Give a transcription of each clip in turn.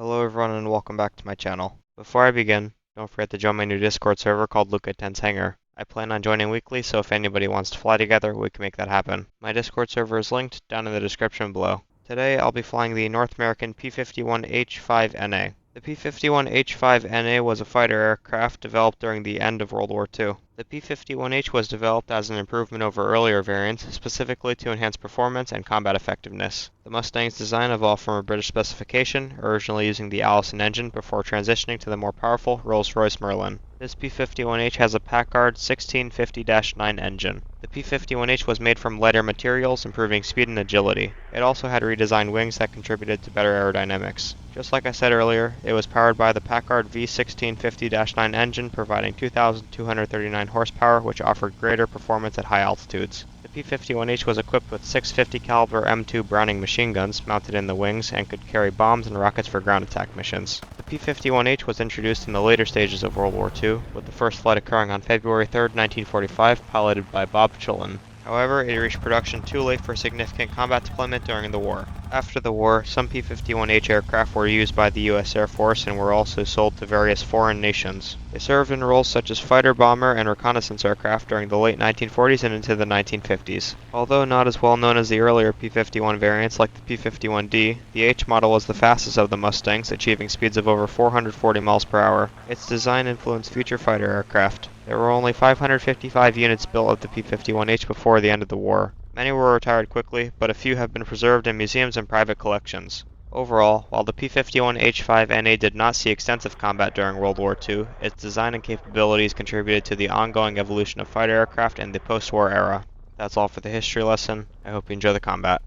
Hello everyone and welcome back to my channel. Before I begin, don't forget to join my new Discord server called Luca10's Hangar. I plan on joining weekly, so if anybody wants to fly together, we can make that happen. My Discord server is linked down in the description below. Today I'll be flying the North American P-51H-5-NA. The P-51H-5-NA was a fighter aircraft developed during the end of World War II. The P-51H was developed as an improvement over earlier variants, specifically to enhance performance and combat effectiveness. The Mustang's design evolved from a British specification, originally using the Allison engine before transitioning to the more powerful Rolls-Royce Merlin. This P-51H has a Packard 1650-9 engine. The P-51H was made from lighter materials, improving speed and agility. It also had redesigned wings that contributed to better aerodynamics. Just like I said earlier, it was powered by the Packard V1650-9 engine, providing 2,239 horsepower, which offered greater performance at high altitudes. The P-51H was equipped with 650 caliber M2 Browning machine guns mounted in the wings and could carry bombs and rockets for ground attack missions. The P-51H was introduced in the later stages of World War II, with the first flight occurring on February 3, 1945, piloted by Bob Chilton. However, it reached production too late for significant combat deployment during the war. After the war, some P-51H aircraft were used by the U.S. Air Force and were also sold to various foreign nations. They served in roles such as fighter, bomber, and reconnaissance aircraft during the late 1940s and into the 1950s. Although not as well known as the earlier P-51 variants like the P-51D, the H model was the fastest of the Mustangs, achieving speeds of over 440 miles per hour. Its design influenced future fighter aircraft. There were only 555 units built of the P-51H before the end of the war. Many were retired quickly, but a few have been preserved in museums and private collections. Overall, while the P-51H-5-NA did not see extensive combat during World War II, its design and capabilities contributed to the ongoing evolution of fighter aircraft in the post-war era. That's all for the history lesson. I hope you enjoy the combat.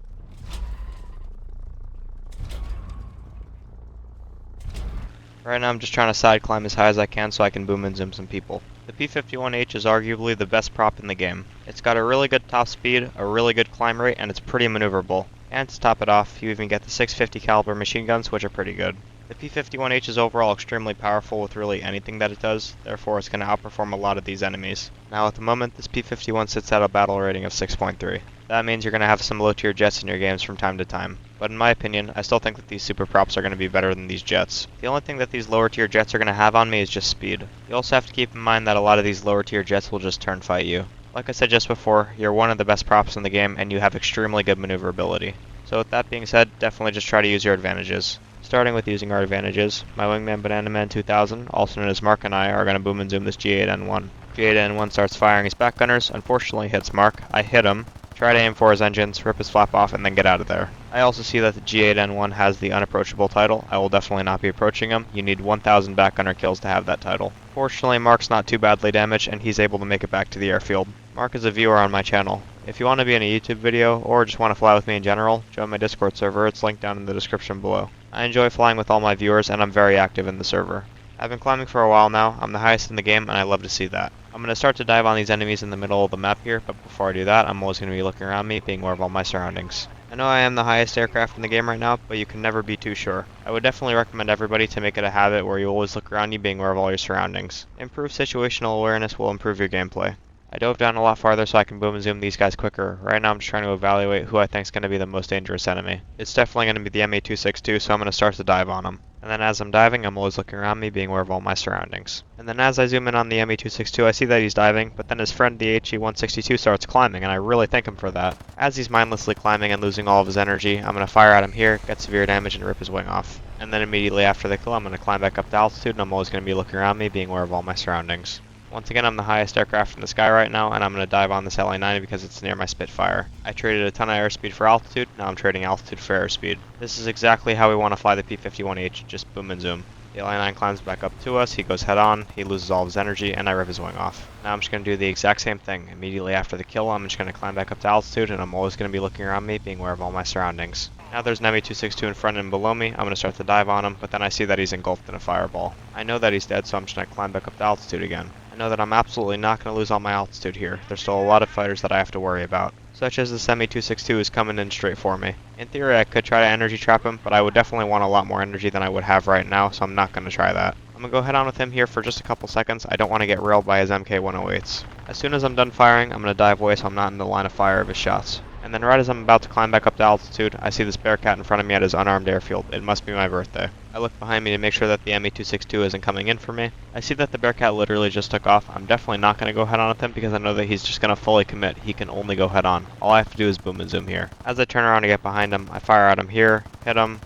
Right now I'm just trying to side climb as high as I can so I can boom and zoom some people. The P-51H is arguably the best prop in the game. It's got a really good top speed, a really good climb rate, and it's pretty maneuverable. And to top it off, you even get the 650 caliber machine guns, which are pretty good. The P-51H is overall extremely powerful with really anything that it does, therefore it's going to outperform a lot of these enemies. Now at the moment, this P-51 sits at a battle rating of 6.3. That means you're going to have some low tier jets in your games from time to time. But in my opinion, I still think that these super props are going to be better than these jets. The only thing that these lower tier jets are going to have on me is just speed. You also have to keep in mind that a lot of these lower tier jets will just turn fight you. Like I said just before, you're one of the best props in the game and you have extremely good maneuverability. So with that being said, definitely just try to use your advantages. Starting with using our advantages, my wingman Banana Man 2000, also known as Mark, and I are going to boom and zoom this G8N1. G8N1 starts firing his back gunners, unfortunately hits Mark. I hit him, try to aim for his engines, rip his flap off, and then get out of there. I also see that the G8N1 has the unapproachable title. I will definitely not be approaching him. You need 1,000 back gunner kills to have that title. Fortunately, Mark's not too badly damaged, and he's able to make it back to the airfield. Mark is a viewer on my channel. If you want to be in a YouTube video, or just want to fly with me in general, join my Discord server, it's linked down in the description below. I enjoy flying with all my viewers, and I'm very active in the server. I've been climbing for a while now, I'm the highest in the game, and I love to see that. I'm going to start to dive on these enemies in the middle of the map here, but before I do that, I'm always going to be looking around me, being aware of all my surroundings. I know I am the highest aircraft in the game right now, but you can never be too sure. I would definitely recommend everybody to make it a habit where you always look around you, being aware of all your surroundings. Improved situational awareness will improve your gameplay. I dove down a lot farther so I can boom and zoom these guys quicker. Right now I'm just trying to evaluate who I think is going to be the most dangerous enemy. It's definitely going to be the MA-262, so I'm going to start to dive on him. And then as I'm diving, I'm always looking around me, being aware of all my surroundings. And then as I zoom in on the MA-262, I see that he's diving, but then his friend the HE-162 starts climbing, and I really thank him for that. As he's mindlessly climbing and losing all of his energy, I'm going to fire at him here, get severe damage, and rip his wing off. And then immediately after the kill, I'm going to climb back up to altitude, and I'm always going to be looking around me, being aware of all my surroundings. Once again, I'm the highest aircraft in the sky right now, and I'm going to dive on this LA-90 because it's near my Spitfire. I traded a ton of airspeed for altitude, now I'm trading altitude for airspeed. This is exactly how we want to fly the P-51H, just boom and zoom. The LA-9 climbs back up to us, he goes head on, he loses all of his energy, and I rip his wing off. Now I'm just going to do the exact same thing. Immediately after the kill, I'm just going to climb back up to altitude, and I'm always going to be looking around me, being aware of all my surroundings. Now there's an ME-262 in front and below me. I'm going to start to dive on him, but then I see that he's engulfed in a fireball. I know that he's dead, so I'm just going to climb back up to altitude again. I know that I'm absolutely not going to lose all my altitude here. There's still a lot of fighters that I have to worry about, such as the ME-262 is coming in straight for me. In theory, I could try to energy trap him, but I would definitely want a lot more energy than I would have right now, so I'm not going to try that. I'm going to go head on with him here for just a couple seconds. I don't want to get railed by his MK-108s. As soon as I'm done firing, I'm going to dive away so I'm not in the line of fire of his shots. And then right as I'm about to climb back up to altitude, I see this Bearcat in front of me at his unarmed airfield. It must be my birthday. I look behind me to make sure that the ME-262 isn't coming in for me. I see that the Bearcat literally just took off. I'm definitely not going to go head on with him because I know that he's just going to fully commit. He can only go head on. All I have to do is boom and zoom here. As I turn around to get behind him, I fire at him here, hit him.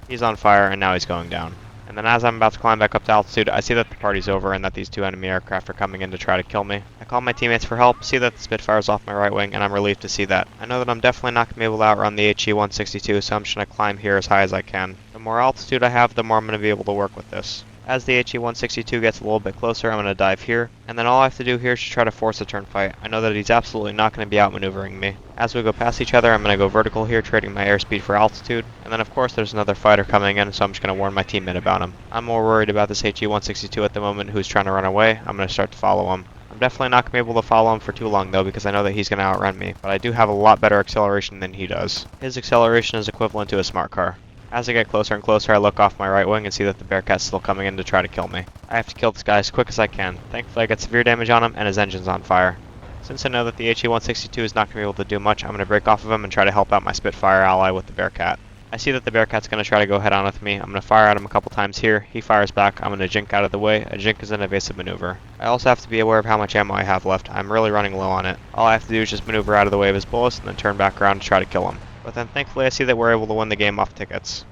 He's on fire, and now he's going down. And then as I'm about to climb back up to altitude, I see that the party's over and that these two enemy aircraft are coming in to try to kill me. I call my teammates for help, see that the Spitfire's off my right wing, and I'm relieved to see that. I know that I'm definitely not going to be able to outrun the HE-162, so I'm just going to climb here as high as I can. The more altitude I have, the more I'm going to be able to work with this. As the HE-162 gets a little bit closer, I'm going to dive here, and then all I have to do here is just try to force a turn fight. I know that he's absolutely not going to be outmaneuvering me. As we go past each other, I'm going to go vertical here, trading my airspeed for altitude, and then of course there's another fighter coming in, so I'm just going to warn my teammate about him. I'm more worried about this HE-162 at the moment who's trying to run away. I'm going to start to follow him. I'm definitely not going to be able to follow him for too long though because I know that he's going to outrun me, but I do have a lot better acceleration than he does. His acceleration is equivalent to a smart car. As I get closer and closer, I look off my right wing and see that the Bearcat's still coming in to try to kill me. I have to kill this guy as quick as I can. Thankfully I get severe damage on him and his engine's on fire. Since I know that the HE-162 is not going to be able to do much, I'm going to break off of him and try to help out my Spitfire ally with the Bearcat. I see that the Bearcat's going to try to go head on with me. I'm going to fire at him a couple times here. He fires back. I'm going to jink out of the way. A jink is an evasive maneuver. I also have to be aware of how much ammo I have left. I'm really running low on it. All I have to do is just maneuver out of the way of his bullets and then turn back around to try to kill him. But then thankfully I see that we're able to win the game off tickets.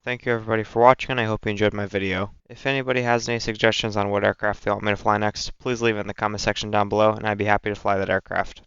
Thank you everybody for watching, and I hope you enjoyed my video. If anybody has any suggestions on what aircraft they want me to fly next, please leave it in the comment section down below and I'd be happy to fly that aircraft.